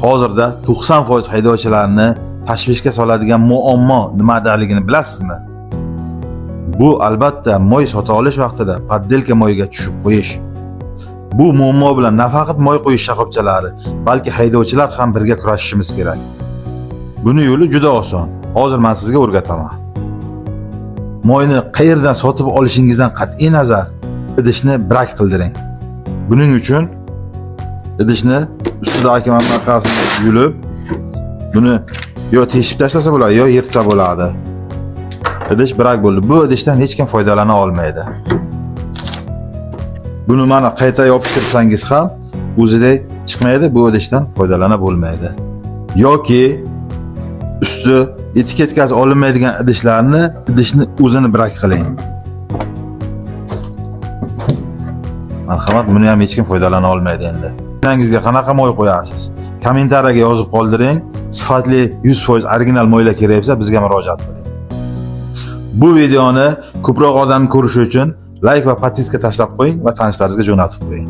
hozirda 90% haydovchilarni tashvishga soladigan muammo nimadaligini bilasizmi? Bu albatta moy sota olish vaqtida poddelka moyiga tushib qo'yish. Bu muammo bilan nafaqat moy qo'yish shoxobchalari, balki haydovchilar ham birga kurashishimiz kerak. Buni yo'li juda oson. Hozir men sizga o'rgataman. Moyni qayerdan sotib olishingizdan qat'iy nazar, idishni brak qildiring. Buning uchun idishni ustidagi manbaqasini yulib, buni yo teshib tashlasa bo'ladi, yo yirtsa bo'ladi. Idish brak bo'ldi. Bu idishdan hech kim foydalana olmaydi. Buni mana qayta yopishtirsangiz ham o'zidek chiqmaydi, bu idishdan foydalana bo'lmaydi. Yoki usti etiketkasi olinmaydigan idishni o'zini brak qiling. Marhamat, buni ham hech kim foydalana olmaydi endi. Sizga qanaqa moy qo'yasiz? Kommentariyaga yozib qoldiring. Sifatli 100% original moylar kerak bo'lsa bizga murojaat qiling. Bu videoni ko'proq odam ko'rishi uchun like va podpiska tashlab qo'ying va tanishlaringizga jo'natib qo'ying.